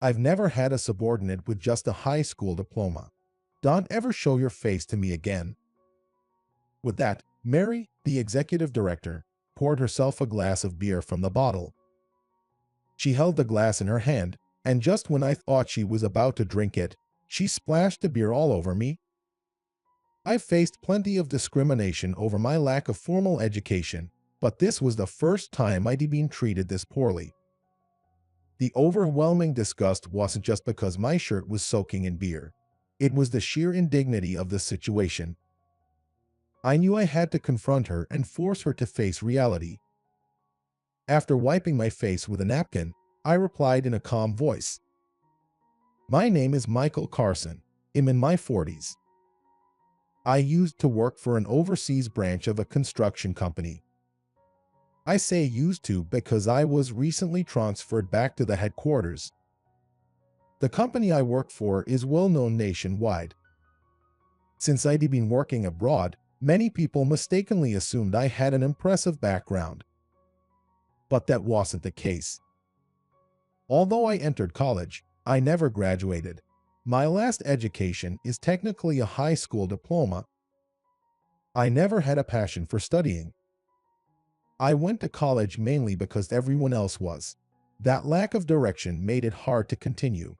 I've never had a subordinate with just a high school diploma. Don't ever show your face to me again." With that, Mary, the executive director, poured herself a glass of beer from the bottle. She held the glass in her hand, and just when I thought she was about to drink it, she splashed the beer all over me. I've faced plenty of discrimination over my lack of formal education, but this was the first time I'd been treated this poorly. The overwhelming disgust wasn't just because my shirt was soaking in beer. It was the sheer indignity of the situation. I knew I had to confront her and force her to face reality. After wiping my face with a napkin, I replied in a calm voice, "My name is Michael Carson. I'm in my 40s. I used to work for an overseas branch of a construction company. I say used to because I was recently transferred back to the headquarters. The company I work for is well known nationwide. Since I'd been working abroad, many people mistakenly assumed I had an impressive background. But that wasn't the case. Although I entered college, I never graduated. My last education is technically a high school diploma. I never had a passion for studying. I went to college mainly because everyone else was. That lack of direction made it hard to continue.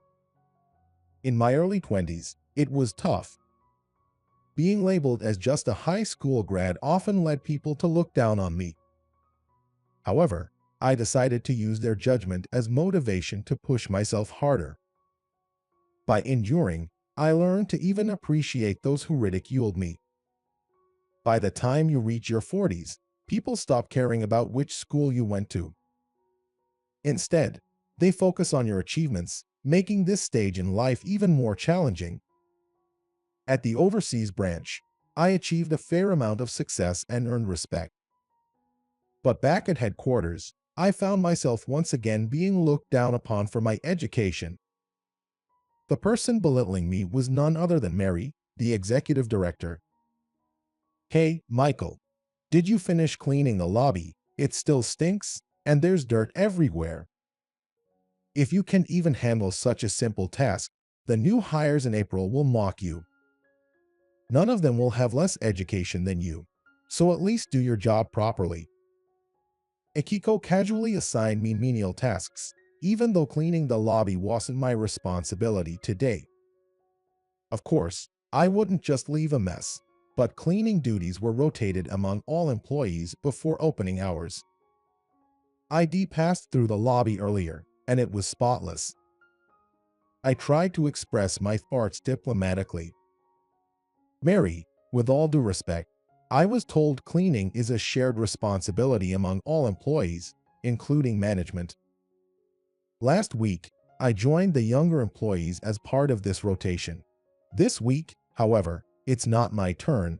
In my early 20s, it was tough. Being labeled as just a high school grad often led people to look down on me. However, I decided to use their judgment as motivation to push myself harder. By enduring, I learned to even appreciate those who ridiculed me. By the time you reach your 40s, people stop caring about which school you went to. Instead, they focus on your achievements, making this stage in life even more challenging. At the overseas branch, I achieved a fair amount of success and earned respect. But back at headquarters, I found myself once again being looked down upon for my education. The person belittling me was none other than Mary, the executive director. "Hey, Michael, did you finish cleaning the lobby? It still stinks, and there's dirt everywhere. If you can't even handle such a simple task, the new hires in April will mock you. None of them will have less education than you, so at least do your job properly." Akiko casually assigned me menial tasks, even though cleaning the lobby wasn't my responsibility today. Of course, I wouldn't just leave a mess, but cleaning duties were rotated among all employees before opening hours. ID passed through the lobby earlier, and it was spotless. I tried to express my thoughts diplomatically. "Mary, with all due respect, I was told cleaning is a shared responsibility among all employees, including management. Last week, I joined the younger employees as part of this rotation. This week, however, it's not my turn.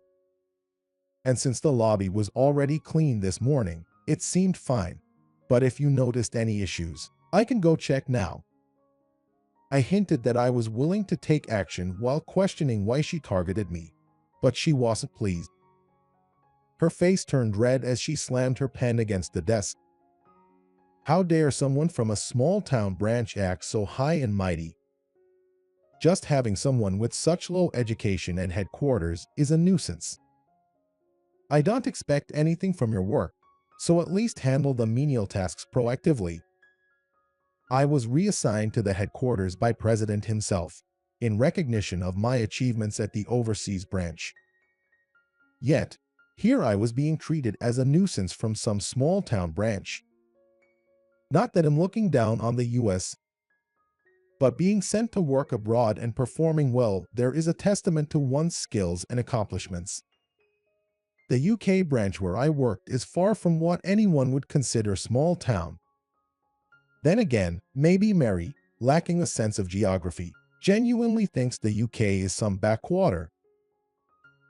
And since the lobby was already cleaned this morning, it seemed fine. But if you noticed any issues, I can go check now." I hinted that I was willing to take action while questioning why she targeted me, but she wasn't pleased. Her face turned red as she slammed her pen against the desk. How dare someone from a small-town branch act so high and mighty? Just having someone with such low education at headquarters is a nuisance. I don't expect anything from your work, so at least handle the menial tasks proactively. I was reassigned to the headquarters by President himself, in recognition of my achievements at the overseas branch. Yet, here I was being treated as a nuisance from some small-town branch. Not that I'm looking down on the US, but being sent to work abroad and performing well there is a testament to one's skills and accomplishments. The UK branch where I worked is far from what anyone would consider small town. Then again, maybe Mary, lacking a sense of geography, genuinely thinks the UK is some backwater.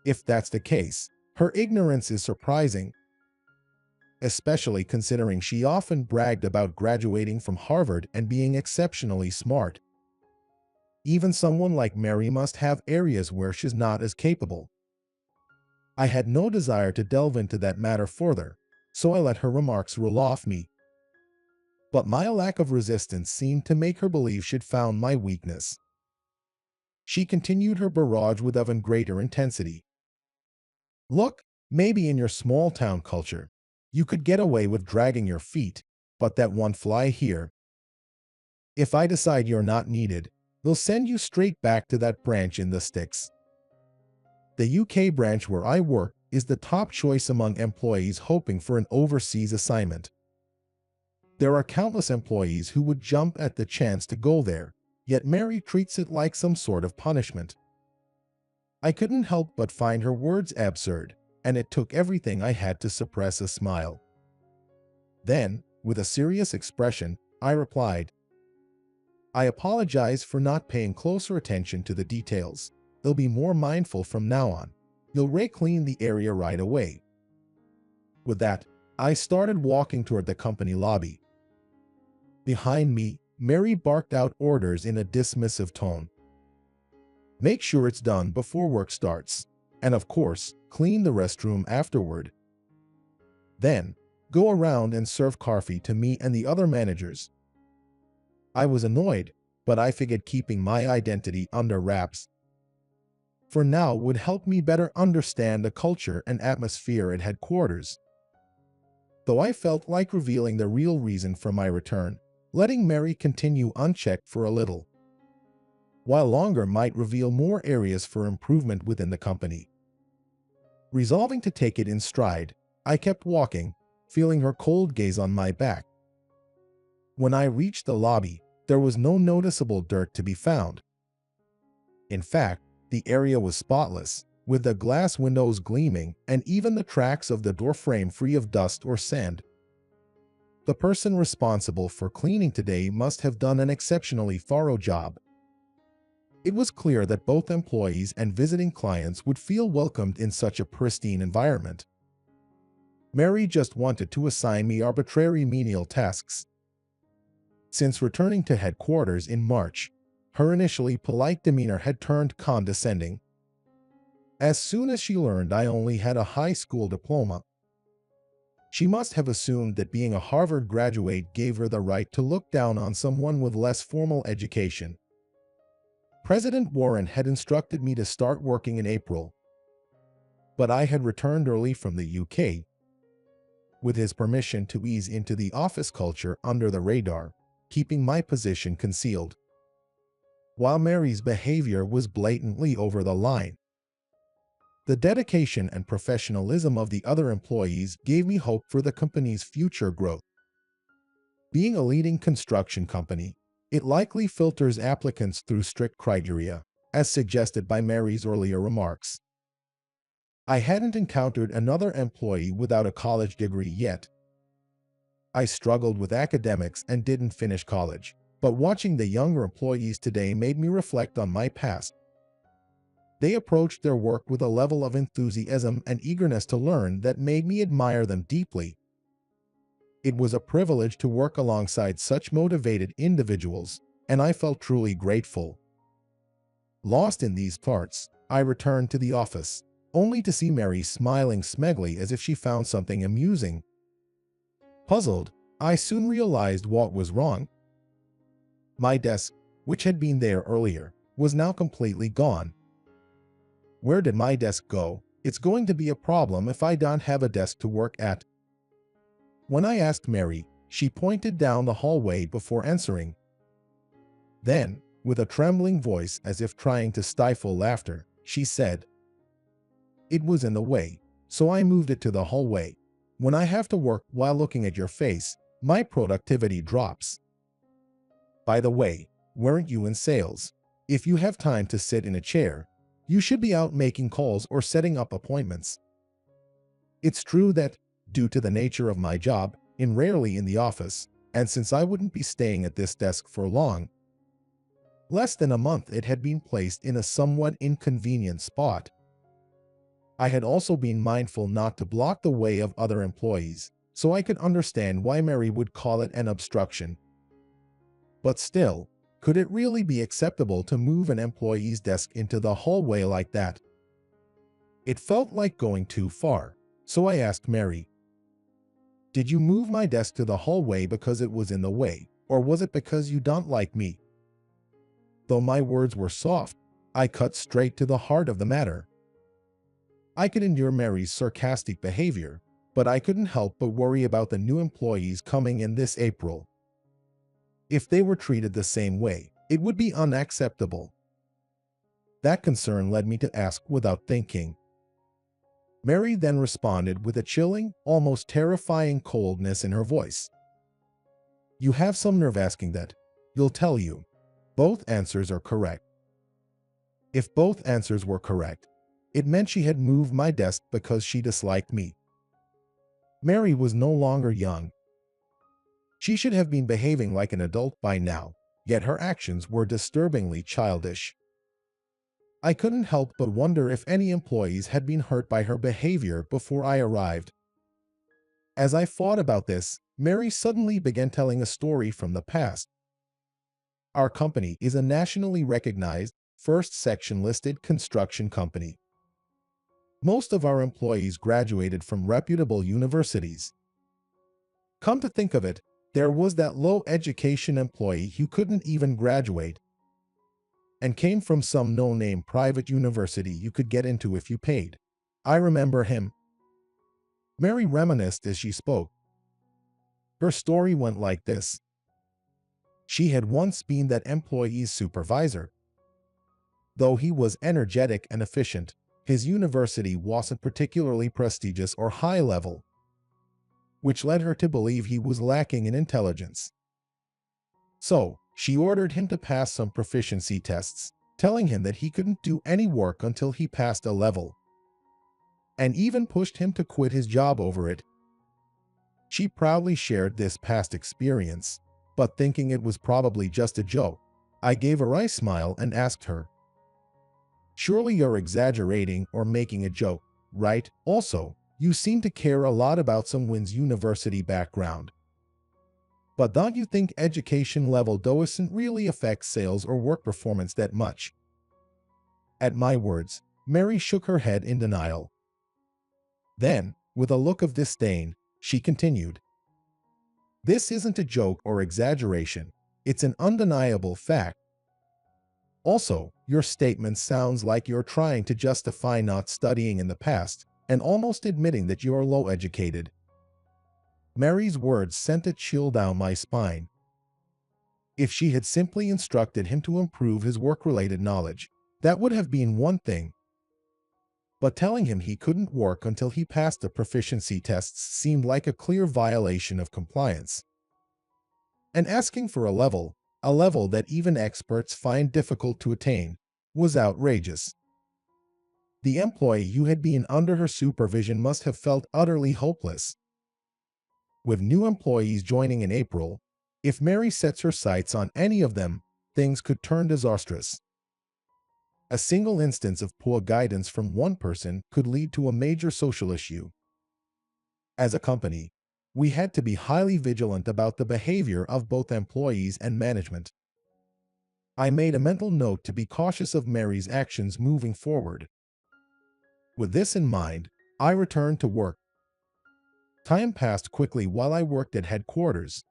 If that's the case, her ignorance is surprising, especially considering she often bragged about graduating from Harvard and being exceptionally smart. Even someone like Mary must have areas where she's not as capable. I had no desire to delve into that matter further, so I let her remarks roll off me. But my lack of resistance seemed to make her believe she'd found my weakness. She continued her barrage with even greater intensity. Look, maybe in your small town culture, you could get away with dragging your feet, but that won't fly here. If I decide you're not needed, they'll send you straight back to that branch in the sticks. The UK branch where I work is the top choice among employees hoping for an overseas assignment. There are countless employees who would jump at the chance to go there, yet Mary treats it like some sort of punishment. I couldn't help but find her words absurd, and it took everything I had to suppress a smile. Then, with a serious expression, I replied, "I apologize for not paying closer attention to the details. They'll be more mindful from now on. You'll re-clean the area right away." With that, I started walking toward the company lobby. Behind me, Mary barked out orders in a dismissive tone. "Make sure it's done before work starts. And of course, clean the restroom afterward. Then, go around and serve coffee to me and the other managers." I was annoyed, but I figured keeping my identity under wraps for now would help me better understand the culture and atmosphere at headquarters. Though I felt like revealing the real reason for my return, letting Mary continue unchecked for a little while longer might reveal more areas for improvement within the company. Resolving to take it in stride, I kept walking, feeling her cold gaze on my back. When I reached the lobby, there was no noticeable dirt to be found. In fact, the area was spotless, with the glass windows gleaming and even the tracks of the doorframe free of dust or sand. The person responsible for cleaning today must have done an exceptionally thorough job. It was clear that both employees and visiting clients would feel welcomed in such a pristine environment. Mary just wanted to assign me arbitrary menial tasks. Since returning to headquarters in March, her initially polite demeanor had turned condescending. As soon as she learned I only had a high school diploma, she must have assumed that being a Harvard graduate gave her the right to look down on someone with less formal education. President Warren had instructed me to start working in April, but I had returned early from the UK, with his permission to ease into the office culture under the radar, keeping my position concealed. While Mary's behavior was blatantly over the line, the dedication and professionalism of the other employees gave me hope for the company's future growth. Being a leading construction company, it likely filters applicants through strict criteria, as suggested by Mary's earlier remarks. I hadn't encountered another employee without a college degree yet. I struggled with academics and didn't finish college, but watching the younger employees today made me reflect on my past. They approached their work with a level of enthusiasm and eagerness to learn that made me admire them deeply. It was a privilege to work alongside such motivated individuals, and I felt truly grateful. Lost in these thoughts, I returned to the office, only to see Mary smiling smugly as if she found something amusing. Puzzled, I soon realized what was wrong. My desk, which had been there earlier, was now completely gone. Where did my desk go? It's going to be a problem if I don't have a desk to work at. When I asked Mary, she pointed down the hallway before answering. Then, with a trembling voice as if trying to stifle laughter, she said, "It was in the way, so I moved it to the hallway. When I have to work while looking at your face, my productivity drops. By the way, weren't you in sales? If you have time to sit in a chair, you should be out making calls or setting up appointments." It's true that, due to the nature of my job, I'm rarely in the office, and since I wouldn't be staying at this desk for long, less than a month, it had been placed in a somewhat inconvenient spot. I had also been mindful not to block the way of other employees, so I could understand why Mary would call it an obstruction. But still, could it really be acceptable to move an employee's desk into the hallway like that? It felt like going too far, so I asked Mary, Did you move my desk to the hallway because it was in the way, or was it because you don't like me? Though my words were soft, I cut straight to the heart of the matter. I could endure Mary's sarcastic behavior, but I couldn't help but worry about the new employees coming in this April. If they were treated the same way, it would be unacceptable. That concern led me to ask without thinking. Mary then responded with a chilling, almost terrifying coldness in her voice. You have some nerve asking that. You'll tell you. Both answers are correct. If both answers were correct, it meant she had moved my desk because she disliked me. Mary was no longer young. She should have been behaving like an adult by now, yet her actions were disturbingly childish. I couldn't help but wonder if any employees had been hurt by her behavior before I arrived. As I thought about this, Mary suddenly began telling a story from the past. Our company is a nationally recognized, first section listed construction company. Most of our employees graduated from reputable universities. Come to think of it, there was that low education employee who couldn't even graduate and came from some no-name private university you could get into if you paid. I remember him. Mary reminisced as she spoke. Her story went like this. She had once been that employee's supervisor. Though he was energetic and efficient, his university wasn't particularly prestigious or high-level, which led her to believe he was lacking in intelligence. So, she ordered him to pass some proficiency tests, telling him that he couldn't do any work until he passed a level, and even pushed him to quit his job over it. She proudly shared this past experience, but thinking it was probably just a joke, I gave a wry smile and asked her, "Surely you're exaggerating or making a joke, right? Also, you seem to care a lot about someone's university background. But don't you think education level doesn't really affect sales or work performance that much?" At my words, Mary shook her head in denial. Then, with a look of disdain, she continued, "This isn't a joke or exaggeration. It's an undeniable fact. Also, your statement sounds like you're trying to justify not studying in the past and almost admitting that you're low educated." Mary's words sent a chill down my spine. If she had simply instructed him to improve his work-related knowledge, that would have been one thing. But telling him he couldn't work until he passed the proficiency tests seemed like a clear violation of compliance. And asking for a level that even experts find difficult to attain, was outrageous. The employee who had been under her supervision must have felt utterly hopeless. With new employees joining in April, if Mary sets her sights on any of them, things could turn disastrous. A single instance of poor guidance from one person could lead to a major social issue. As a company, we had to be highly vigilant about the behavior of both employees and management. I made a mental note to be cautious of Mary's actions moving forward. With this in mind, I returned to work. Time passed quickly while I worked at headquarters.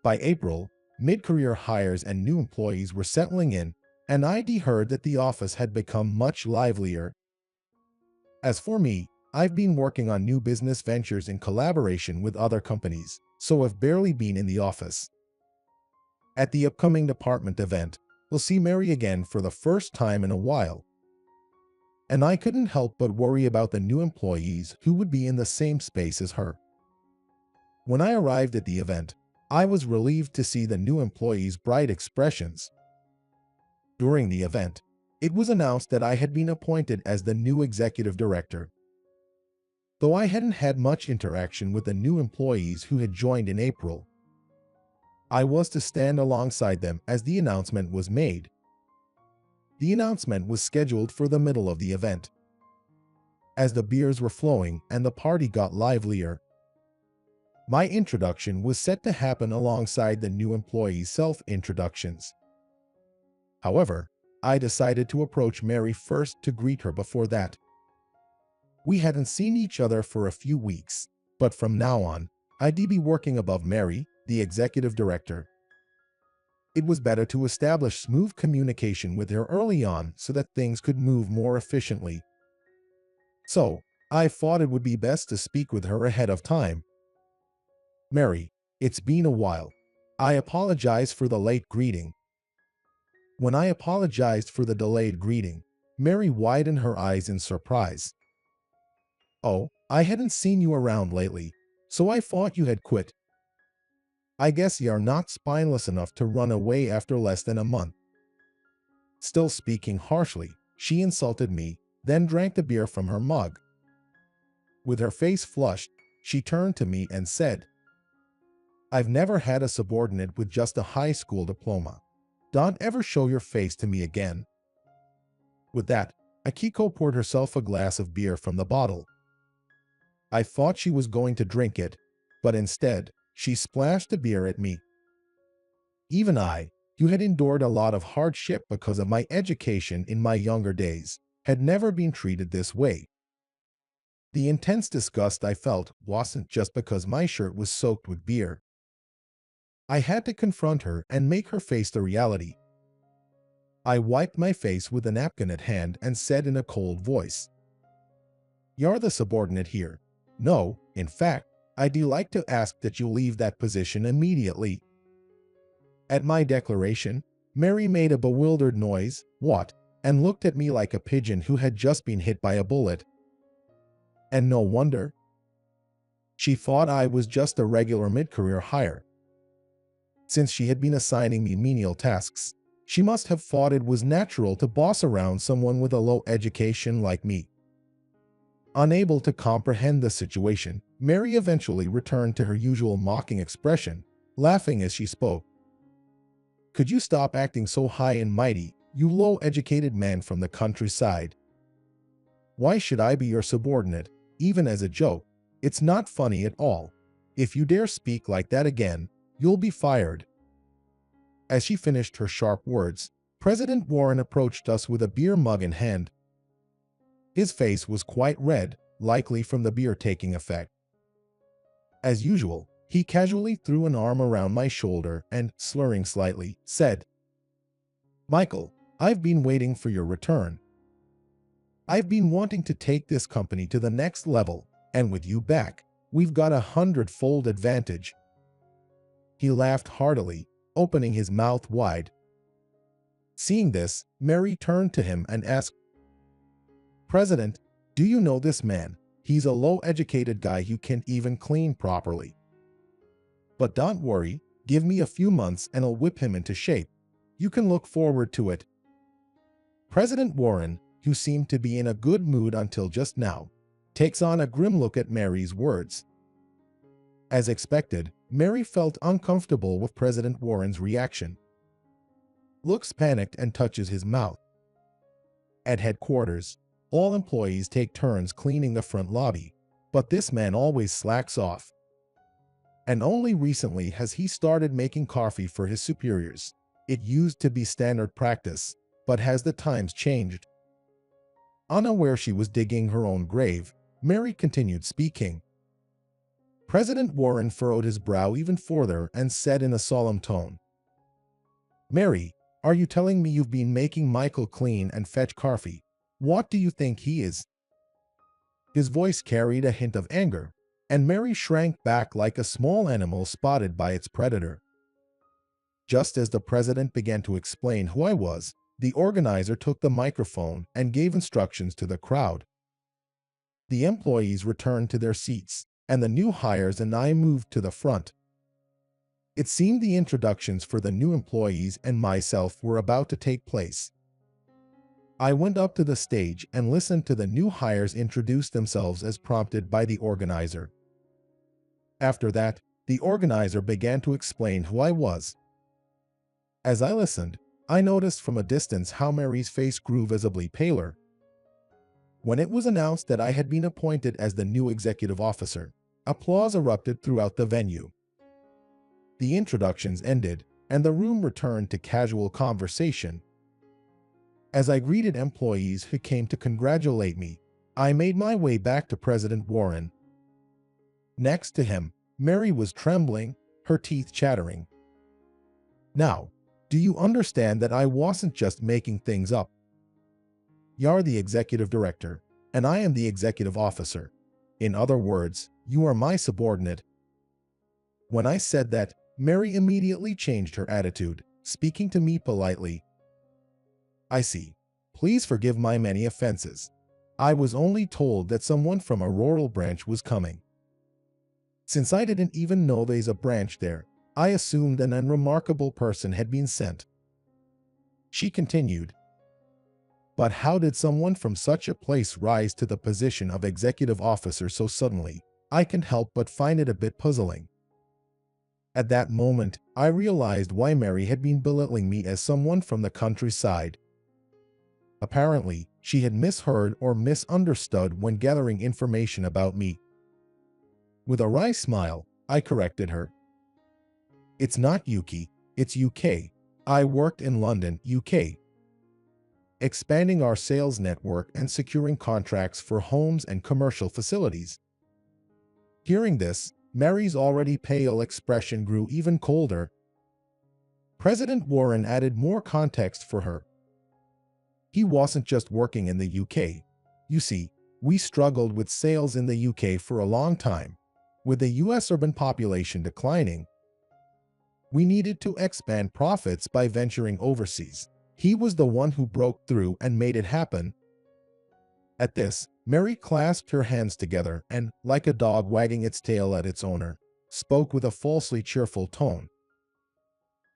By April, mid-career hires and new employees were settling in, and I'd heard that the office had become much livelier. As for me, I've been working on new business ventures in collaboration with other companies, so I've barely been in the office. At the upcoming department event, we'll see Mary again for the first time in a while. And I couldn't help but worry about the new employees who would be in the same space as her. When I arrived at the event, I was relieved to see the new employees' bright expressions. During the event, it was announced that I had been appointed as the new executive director. Though I hadn't had much interaction with the new employees who had joined in April, I was to stand alongside them as the announcement was made. The announcement was scheduled for the middle of the event. As the beers were flowing and the party got livelier, my introduction was set to happen alongside the new employees' self-introductions. However, I decided to approach Mary first to greet her before that. We hadn't seen each other for a few weeks, But from now on, I'd be working above Mary, the executive director. It was better to establish smooth communication with her early on so that things could move more efficiently. So, I thought it would be best to speak with her ahead of time. Mary, it's been a while. I apologize for the late greeting. When I apologized for the delayed greeting, Mary widened her eyes in surprise. Oh, I hadn't seen you around lately, so I thought you had quit. I guess you're not spineless enough to run away after less than a month. Still speaking harshly, she insulted me, then drank the beer from her mug. With her face flushed, she turned to me and said, I've never had a subordinate with just a high school diploma. Don't ever show your face to me again. With that, Akiko poured herself a glass of beer from the bottle. I thought she was going to drink it, but instead, she splashed the beer at me. Even I, who had endured a lot of hardship because of my education in my younger days, had never been treated this way. The intense disgust I felt wasn't just because my shirt was soaked with beer. I had to confront her and make her face the reality. I wiped my face with a napkin at hand and said in a cold voice, You're the subordinate here. No, in fact, I'd like to ask that you leave that position immediately. At my declaration, Mary made a bewildered noise, what, and looked at me like a pigeon who had just been hit by a bullet. And no wonder. She thought I was just a regular mid-career hire. Since she had been assigning me menial tasks, she must have thought it was natural to boss around someone with a low education like me. Unable to comprehend the situation, Mary eventually returned to her usual mocking expression, laughing as she spoke. Could you stop acting so high and mighty, you low-educated man from the countryside? Why should I be your subordinate, even as a joke? It's not funny at all. If you dare speak like that again, you'll be fired. As she finished her sharp words, President Warren approached us with a beer mug in hand. His face was quite red, likely from the beer taking effect. As usual, he casually threw an arm around my shoulder and, slurring slightly, said, Michael, I've been waiting for your return. I've been wanting to take this company to the next level, and with you back, we've got 100-fold advantage. He laughed heartily, opening his mouth wide. Seeing this, Mary turned to him and asked, President, do you know this man? He's a low-educated guy who can't even clean properly. But don't worry, give me a few months and I'll whip him into shape. You can look forward to it. President Warren, who seemed to be in a good mood until just now, takes on a grim look at Mary's words. As expected, Mary felt uncomfortable with President Warren's reaction. Looks panicked and touches his mouth. At headquarters, all employees take turns cleaning the front lobby, but this man always slacks off. And only recently has he started making coffee for his superiors. It used to be standard practice, but has the times changed? Unaware she was digging her own grave, Mary continued speaking. President Warren furrowed his brow even further and said in a solemn tone, Mary, are you telling me you've been making Michael clean and fetch coffee? What do you think he is? His voice carried a hint of anger, and Mary shrank back like a small animal spotted by its predator. Just as the president began to explain who I was, the organizer took the microphone and gave instructions to the crowd. The employees returned to their seats, and the new hires and I moved to the front. It seemed the introductions for the new employees and myself were about to take place. I went up to the stage and listened to the new hires introduce themselves as prompted by the organizer. After that, the organizer began to explain who I was. As I listened, I noticed from a distance how Mary's face grew visibly paler. When it was announced that I had been appointed as the new executive officer, applause erupted throughout the venue. The introductions ended, and the room returned to casual conversation. As I greeted employees who came to congratulate me, I made my way back to President Warren. Next to him, Mary was trembling, her teeth chattering. Now, do you understand that I wasn't just making things up? You're the executive director, and I am the executive officer. In other words, you are my subordinate. When I said that, Mary immediately changed her attitude, speaking to me politely. I see. Please forgive my many offenses. I was only told that someone from a rural branch was coming. Since I didn't even know there's a branch there, I assumed an unremarkable person had been sent. She continued. But how did someone from such a place rise to the position of executive officer so suddenly? I can't help but find it a bit puzzling. At that moment, I realized why Mary had been belittling me as someone from the countryside. Apparently, she had misheard or misunderstood when gathering information about me. With a wry smile, I corrected her. It's not UK, it's UK. I worked in London, UK, expanding our sales network and securing contracts for homes and commercial facilities. Hearing this, Mary's already pale expression grew even colder. President Warren added more context for her. He wasn't just working in the UK. You see, we struggled with sales in the UK for a long time. With the US urban population declining, we needed to expand profits by venturing overseas. He was the one who broke through and made it happen. At this, Mary clasped her hands together and, like a dog wagging its tail at its owner, spoke with a falsely cheerful tone.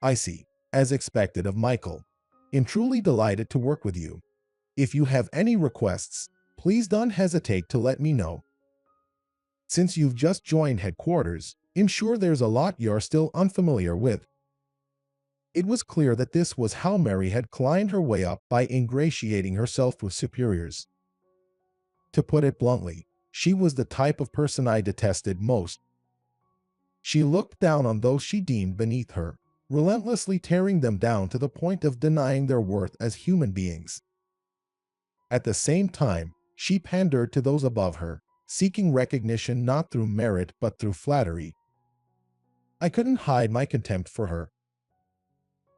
I see, as expected of Michael. I'm truly delighted to work with you. If you have any requests, please don't hesitate to let me know. Since you've just joined headquarters, I'm sure there's a lot you're still unfamiliar with. It was clear that this was how Mary had climbed her way up by ingratiating herself with superiors. To put it bluntly, she was the type of person I detested most. She looked down on those she deemed beneath her, relentlessly tearing them down to the point of denying their worth as human beings. At the same time, she pandered to those above her, seeking recognition not through merit but through flattery. I couldn't hide my contempt for her.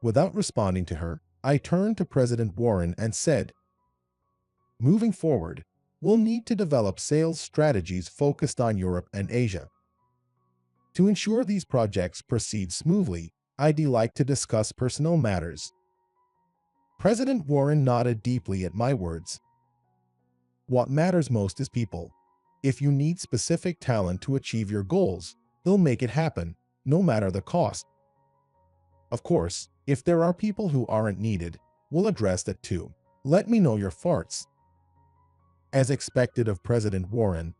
Without responding to her, I turned to President Warren and said, moving forward, we'll need to develop sales strategies focused on Europe and Asia. To ensure these projects proceed smoothly, I'd like to discuss personal matters. President Warren nodded deeply at my words. What matters most is people. If you need specific talent to achieve your goals, they'll make it happen, no matter the cost. Of course, if there are people who aren't needed, we'll address that too. Let me know your farts. As expected of President Warren,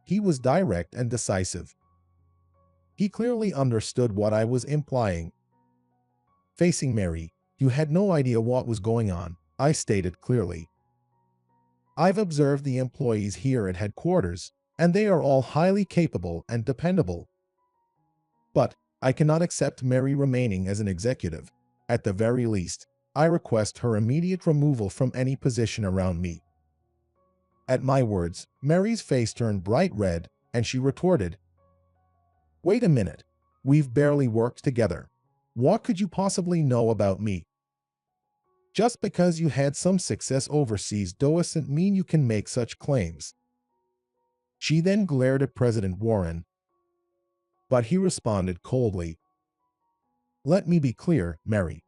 he was direct and decisive. He clearly understood what I was implying. Facing Mary, who had no idea what was going on, I stated clearly. I've observed the employees here at headquarters, and they are all highly capable and dependable. But I cannot accept Mary remaining as an executive. At the very least, I request her immediate removal from any position around me. At my words, Mary's face turned bright red, and she retorted, Wait a minute. We've barely worked together. What could you possibly know about me? Just because you had some success overseas doesn't mean you can make such claims. She then glared at President Warren, but he responded coldly. Let me be clear, Mary.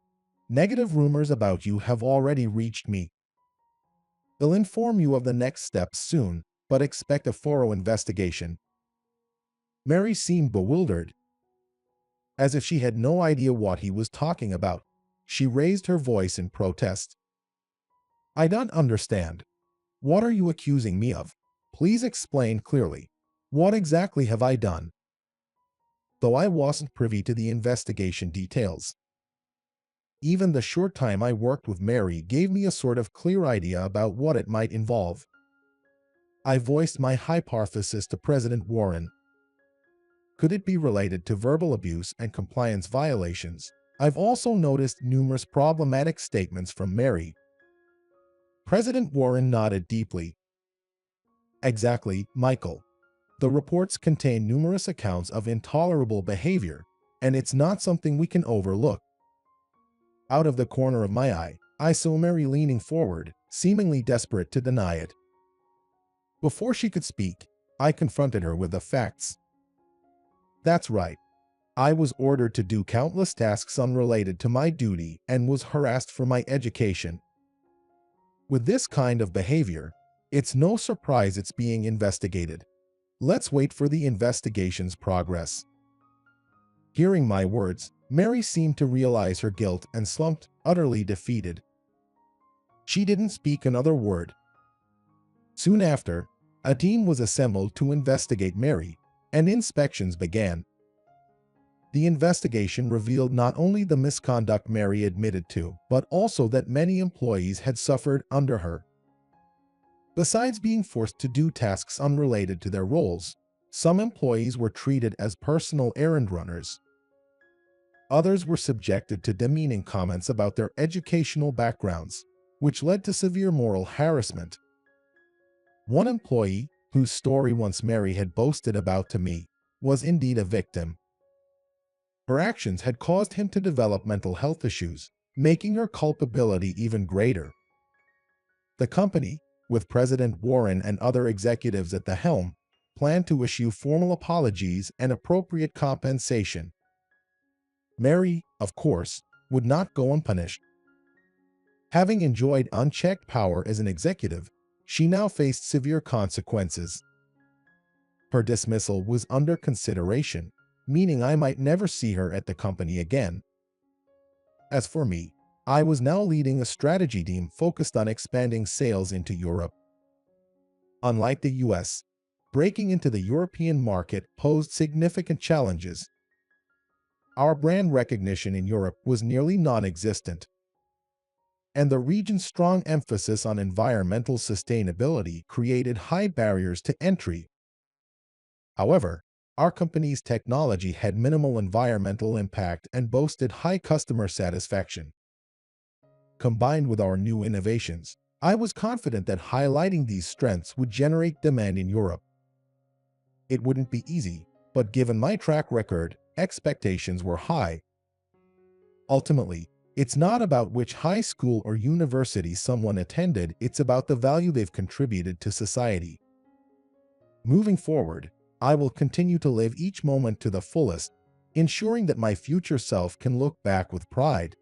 Negative rumors about you have already reached me. They'll inform you of the next steps soon, but expect a thorough investigation. Mary seemed bewildered, as if she had no idea what he was talking about. She raised her voice in protest. I don't understand. What are you accusing me of? Please explain clearly. What exactly have I done? Though I wasn't privy to the investigation details, even the short time I worked with Mary gave me a sort of clear idea about what it might involve. I voiced my hypothesis to President Warren. Could it be related to verbal abuse and compliance violations? I've also noticed numerous problematic statements from Mary. President Warren nodded deeply. Exactly, Michael. The reports contain numerous accounts of intolerable behavior, and it's not something we can overlook. Out of the corner of my eye, I saw Mary leaning forward, seemingly desperate to deny it. Before she could speak, I confronted her with the facts. That's right. I was ordered to do countless tasks unrelated to my duty and was harassed for my education. With this kind of behavior, it's no surprise it's being investigated. Let's wait for the investigation's progress. Hearing my words, Mary seemed to realize her guilt and slumped, utterly defeated. She didn't speak another word. Soon after, a team was assembled to investigate Mary, and inspections began. The investigation revealed not only the misconduct Mary admitted to, but also that many employees had suffered under her. Besides being forced to do tasks unrelated to their roles, some employees were treated as personal errand runners. Others were subjected to demeaning comments about their educational backgrounds, which led to severe moral harassment. One employee, whose story once Mary had boasted about to me, was indeed a victim. Her actions had caused him to develop mental health issues, making her culpability even greater. The company, with President Warren and other executives at the helm, planned to issue formal apologies and appropriate compensation. Mary, of course, would not go unpunished. Having enjoyed unchecked power as an executive, she now faced severe consequences. Her dismissal was under consideration, meaning I might never see her at the company again. As for me, I was now leading a strategy team focused on expanding sales into Europe. Unlike the US, breaking into the European market posed significant challenges. Our brand recognition in Europe was nearly non-existent, and the region's strong emphasis on environmental sustainability created high barriers to entry. However, our company's technology had minimal environmental impact and boasted high customer satisfaction. Combined with our new innovations, I was confident that highlighting these strengths would generate demand in Europe. It wouldn't be easy, but given my track record, expectations were high. Ultimately, it's not about which high school or university someone attended, it's about the value they've contributed to society. Moving forward, I will continue to live each moment to the fullest, ensuring that my future self can look back with pride.